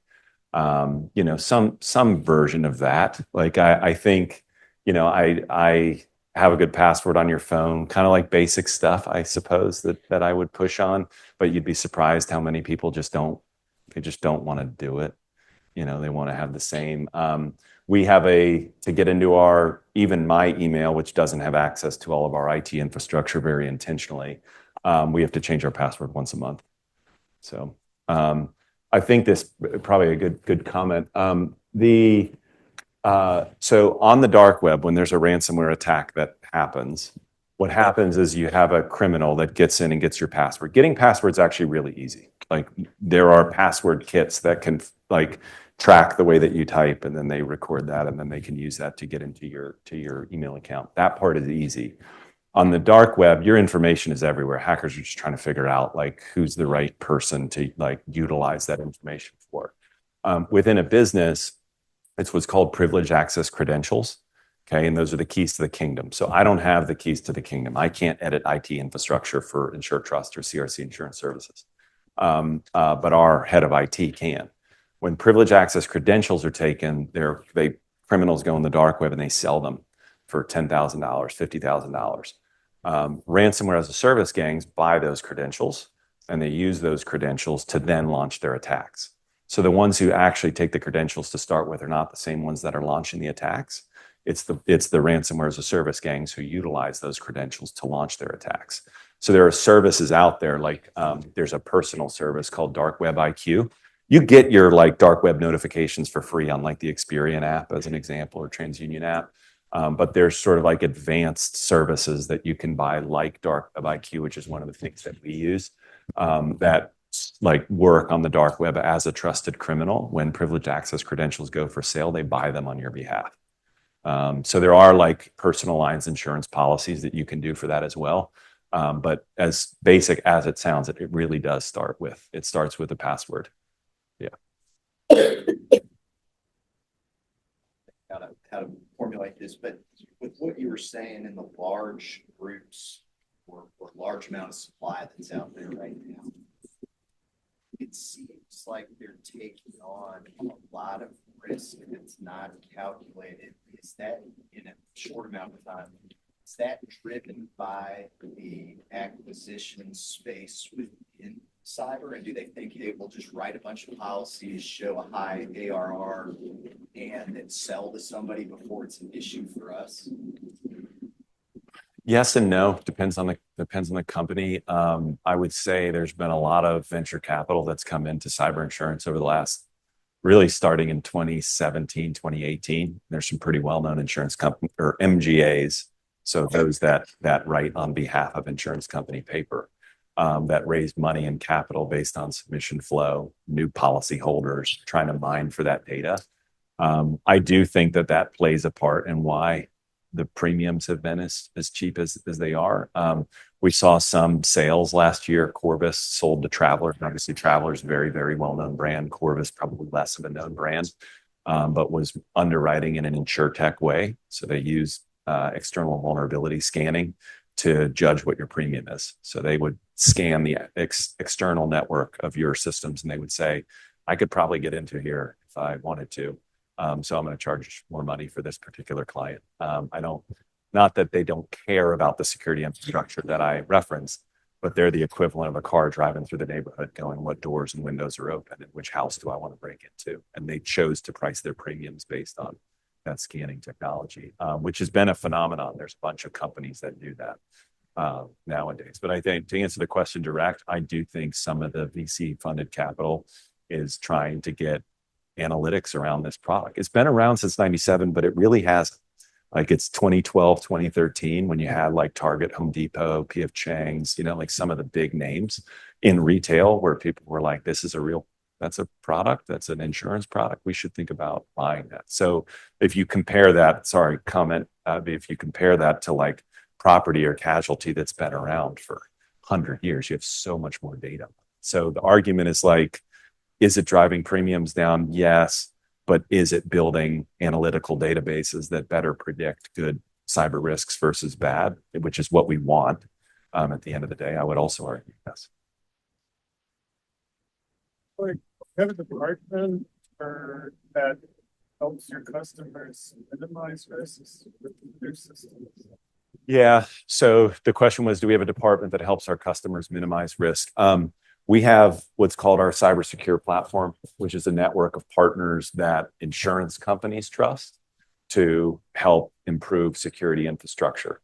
Some version of that. Like I think, I have a good password on your phone, kind of like basic stuff, I suppose that I would push on, but you'd be surprised how many people just don't want to do it. They want to have the same. We have to get into even my email, which doesn't have access to all of our IT infrastructure very intentionally. We have to change our password once a month. So I think this probably a good comment. So on the dark web, when there's a ransomware attack that happens, what happens is you have a criminal that gets in and gets your password. Getting passwords actually really easy. Like there are password kits that can track the way that you type, and then they record that, and then they can use that to get into your email account. That part is easy. On the dark web, your information is everywhere. Hackers are just trying to figure out who's the right person to utilize that information for. Within a business, it's what's called privileged access credentials. Okay, and those are the keys to the kingdom. So I don't have the keys to the kingdom. I can't edit IT infrastructure for INSUREtrust or CRC Insurance Services, but our head of IT can. When privileged access credentials are taken, criminals go on the dark web and they sell them for $10,000, $50,000. Ransomware as a service gangs buy those credentials and they use those credentials to then launch their attacks. So the ones who actually take the credentials to start with are not the same ones that are launching the attacks. It's the ransomware as a service gangs who utilize those credentials to launch their attacks. So there are services out there there's a personal service called Dark Web IQ. You get your dark web notifications for free on the Experian app as an example, or TransUnion app. But there's sort of advanced services that you can buy Dark Web IQ, which is one of the things that we use, that work on the dark web as a trusted criminal. When privileged access credentials go for sale, they buy them on your behalf. So there are personal lines insurance policies that you can do for that as well. But as basic as it sounds, it really does starts with a password. How to formulate this, but with what you were saying in the large groups or large amount of supply that's out there right now, it seems like they're taking on a lot of risk and it's not calculated. Is that in a short amount of time? Is that driven by the acquisition space within cyber? And do they think they will just write a bunch of policies, show a high ARR, and then sell to somebody before it's an issue for us? Yes and no. Depends on the company. I would say there's been a lot of venture capital that's come into cyber insurance over the last, really starting in 2017, 2018. There's some pretty well-known insurance company or MGAs. So those that write on behalf of insurance company paper, that raise money and capital based on submission flow, new policy holders trying to mine for that data. I do think that plays a part in why the premiums have been as cheap as they are. We saw some sales last year. Corvus sold to Traveler. Obviously, Traveler's a very, very well-known brand. Corvus probably less of a known brand, but was underwriting in an INSUREtech way. So they use external vulnerability scanning to judge what your premium is. So they would scan the external network of your systems and they would say, I could probably get into here if I wanted to. So I'm going to charge more money for this particular client. Not that they don't care about the security infrastructure that I referenced, but they're the equivalent of a car driving through the neighborhood going, what doors and windows are open and which house do I want to break into? And they chose to price their premiums based on that scanning technology, which has been a phenomenon. There's a bunch of companies that do that nowadays. But I think to answer the question direct, I do think some of the VC funded capital is trying to get analytics around this product. It's been around since 97, but it really hasn't. Like it's 2012, 2013, when you had like Target, Home Depot, PF Chang's, like some of the big names in retail where people were like, that's a product, that's an insurance product. We should think about buying that. So if you compare that, if you compare that to like property or casualty that's been around for 100 years, you have so much more data. So the argument is like, is it driving premiums down? Yes. But is it building analytical databases that better predict good cyber risks versus bad, which is what we want at the end of the day? I would also argue yes. Like, have a department that helps your customers minimize risks with their systems? Yeah. So the question was, do we have a department that helps our customers minimize risk? We have what's called our cybersecure platform, which is a network of partners that insurance companies trust to help improve security infrastructure.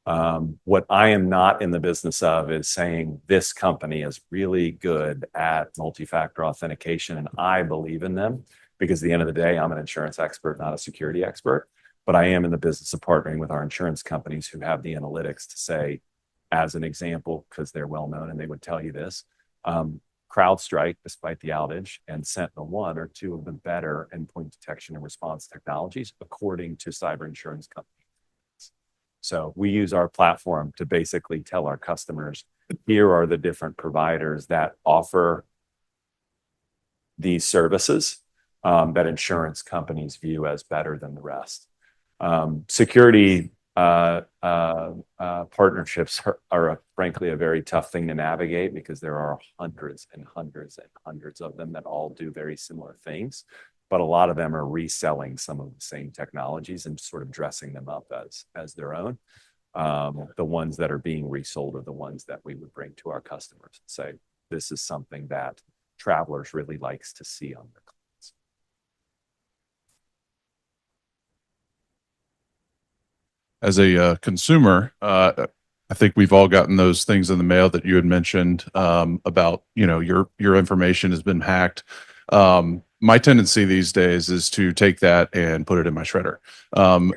What I am not in the business of is saying this company is really good at multi-factor authentication and I believe in them, because at the end of the day, I'm an insurance expert, not a security expert. But I am in the business of partnering with our insurance companies who have the analytics to say, as an example, because they're well known and they would tell you this, CrowdStrike, despite the outage, and SentinelOne are two of the better endpoint detection and response technologies, according to cyber insurance companies. So we use our platform to basically tell our customers, here are the different providers that offer these services that insurance companies view as better than the rest. Security partnerships are frankly a very tough thing to navigate because there are hundreds and hundreds and hundreds of them that all do very similar things, but a lot of them are reselling some of the same technologies and sort of dressing them up as their own. The ones that are being resold are the ones that we would bring to our customers and say, this is something that Travelers really likes to see on their clients. As a consumer, I think we've all gotten those things in the mail that you had mentioned about, your information has been hacked. My tendency these days is to take that and put it in my shredder.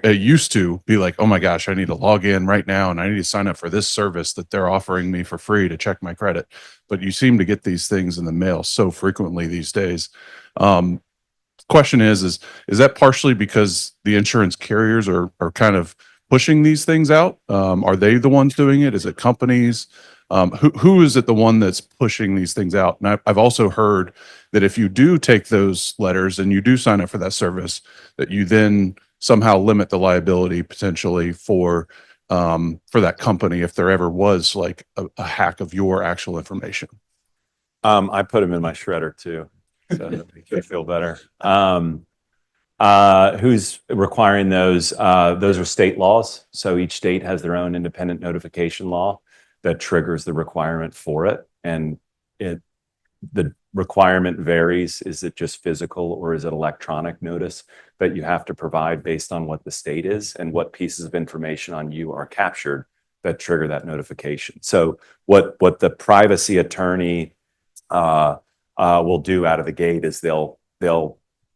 It used to be like, oh my gosh, I need to log in right now and I need to sign up for this service that they're offering me for free to check my credit. But you seem to get these things in the mail so frequently these days. Question is that partially because the insurance carriers are kind of pushing these things out? Are they the ones doing it? Is it companies? Who is it the one that's pushing these things out? And I've also heard that if you do take those letters and you do sign up for that service, that you then somehow limit the liability potentially for that company if there ever was like a hack of your actual information. I put them in my shredder too, so that makes me feel better. Who's requiring those? Those are state laws. So each state has their own independent notification law that triggers the requirement for it. And the requirement varies. Is it just physical or is it electronic notice that you have to provide based on what the state is and what pieces of information on you are captured that trigger that notification? So what the privacy attorney will do out of the gate is they'll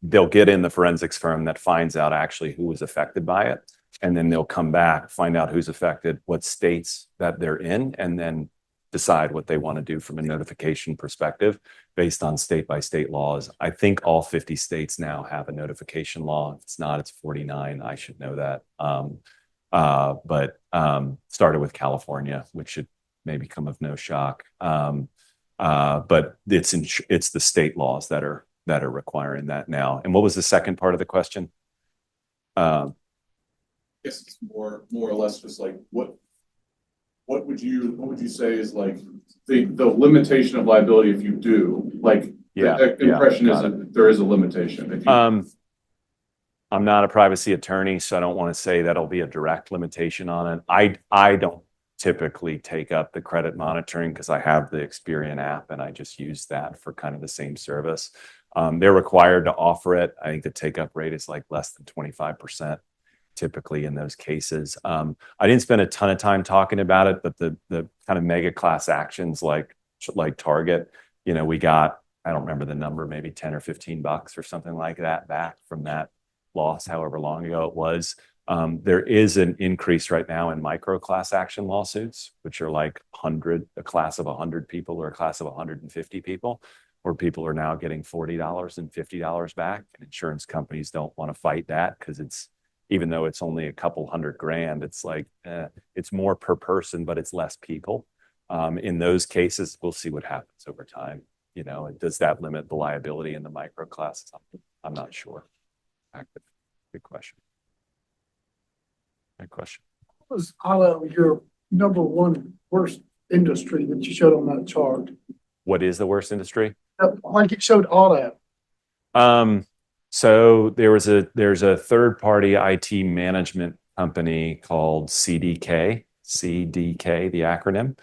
get in the forensics firm that finds out actually who was affected by it. And then they'll come back, find out who's affected, what states that they're in, and then decide what they want to do from a notification perspective based on state by state laws. I think all 50 states now have a notification law. If it's not, it's 49. I should know that. But started with California, which should maybe come of no shock. But it's the state laws that are requiring that now. And what was the second part of the question? Guess it's more or less just like what would you say is like the limitation of liability if you do, like the impression is that there is a limitation. I'm not a privacy attorney, so I don't want to say that'll be a direct limitation on it. I don't typically take up the credit monitoring because I have the Experian app and I just use that for kind of the same service. They're required to offer it. I think the take up rate is like less than 25%. Typically in those cases. I didn't spend a ton of time talking about it, but the kind of mega class actions like Target, we got, I don't remember the number, maybe 10 or $15 or something like that back from that loss, however long ago it was. There is an increase right now in micro class action lawsuits, which are like a class of 100 people or a class of 150 people, where people are now getting $40 and $50 back. And insurance companies don't want to fight that because even though it's only a couple $100,000, it's like, it's more per person, but it's less people. In those cases, we'll see what happens over time. Does that limit the liability in the micro classes? I'm not sure. Good question. Good question. What was your number one worst industry that you showed on that chart? What is the worst industry? Like it showed auto. So there's a third party IT management company called CDK, the acronym,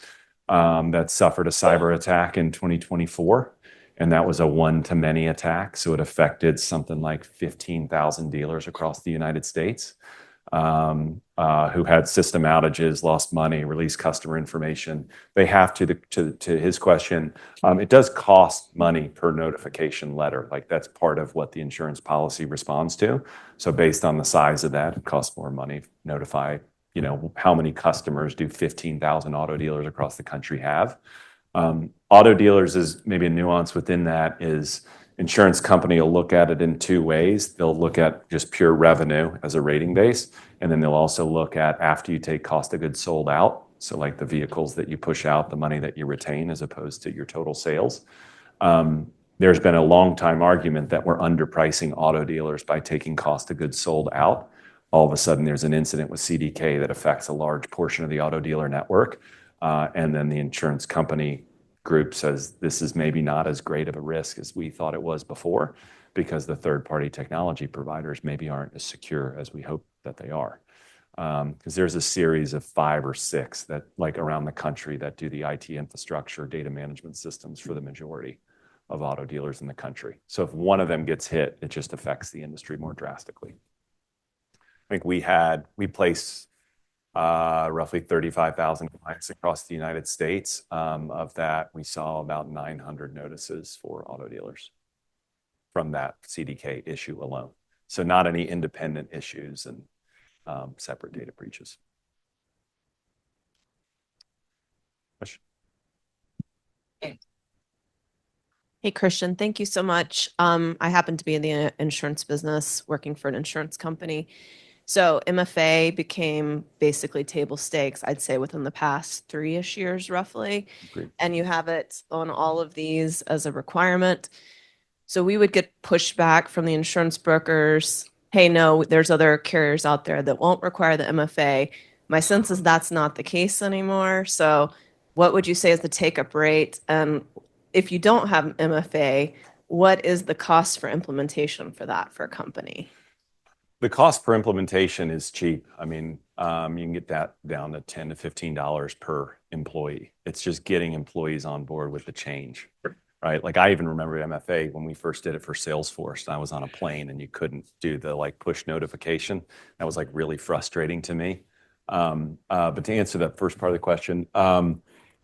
that suffered a cyber attack in 2024. And that was a one-to-many attack. So it affected something like 15,000 dealers across the United States who had system outages, lost money, released customer information. They have to his question, it does cost money per notification letter. Like that's part of what the insurance policy responds to. So based on the size of that, it costs more money to notify, how many customers do 15,000 auto dealers across the country have? Auto dealers is maybe a nuance within that is insurance company will look at it in two ways. They'll look at just pure revenue as a rating base, and then they'll also look at after you take cost of goods sold out. So like the vehicles that you push out, the money that you retain as opposed to your total sales. There's been a long time argument that we're underpricing auto dealers by taking cost of goods sold out. All of a sudden there's an incident with CDK that affects a large portion of the auto dealer network. And then the insurance company group says this is maybe not as great of a risk as we thought it was before because the third-party technology providers maybe aren't as secure as we hope that they are. Because there's a series of 5 or 6 that like around the country that do the IT infrastructure data management systems for the majority of auto dealers in the country. So if one of them gets hit, it just affects the industry more drastically. I think we place roughly 35,000 clients across the United States. Of that, we saw about 900 notices for auto dealers from that CDK issue alone. So not any independent issues and separate data breaches. Question? Hey, Christian, thank you so much. I happen to be in the insurance business working for an insurance company. So MFA became basically table stakes, I'd say within the past 3-ish years roughly. Agreed. And you have it on all of these as a requirement. So we would get pushback from the insurance brokers. Hey, no, there's other carriers out there that won't require the MFA. My sense is that's not the case anymore. So what would you say is the take-up rate? And if you don't have MFA, what is the cost for implementation for that for a company? The cost per implementation is cheap. I mean, you can get that down to $10 to $15 per employee. It's just getting employees on board with the change, right? Like I even remember MFA when we first did it for Salesforce. And I was on a plane and you couldn't do the like push notification. That was like really frustrating to me. But to answer that first part of the question,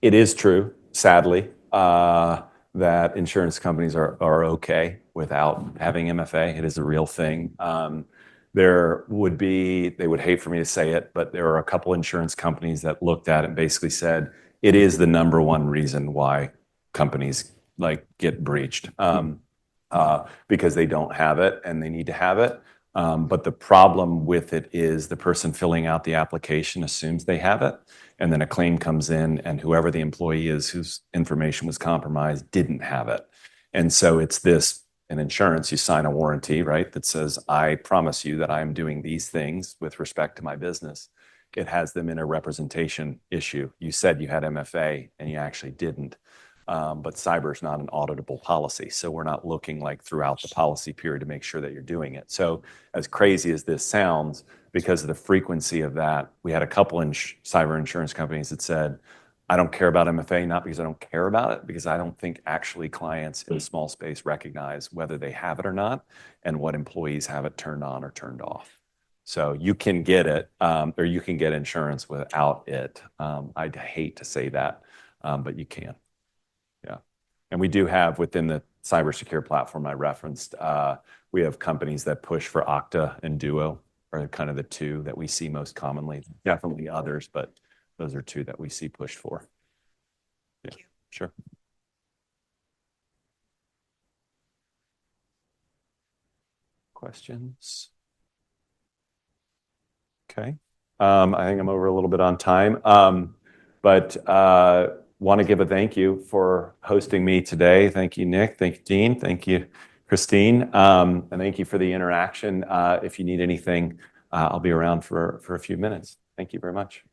it is true, sadly, that insurance companies are okay without having MFA. It is a real thing. They would hate for me to say it, but there are a couple insurance companies that looked at it and basically said it is the number one reason why companies like get breached because they don't have it and they need to have it. But the problem with it is the person filling out the application assumes they have it, and then a claim comes in, and whoever the employee is whose information was compromised didn't have it. And so it's this. In insurance, you sign a warranty, right, that says, I promise you that I'm doing these things with respect to my business. It has them in a representation issue. You said you had MFA and you actually didn't. But cyber is not an auditable policy. So we're not looking like throughout the policy period to make sure that you're doing it. So as crazy as this sounds, because of the frequency of that, we had a couple cyber insurance companies that said, I don't care about MFA, not because I don't care about it, because I don't think actually clients in the small space recognize whether they have it or not and what employees have it turned on or turned off. So you can get it, or you can get insurance without it. I'd hate to say that, but you can. Yeah. And we do have within the cybersecure platform I referenced, we have companies that push for Okta and Duo are kind of the two that we see most commonly. Definitely others, but those are two that we see pushed for. Yeah, sure. Questions? Okay. I think I'm over a little bit on time, but want to give a thank you for hosting me today. Thank you, Nick. Thank you, Dean. Thank you, Christine. And thank you for the interaction. If you need anything, I'll be around for a few minutes. Thank you very much.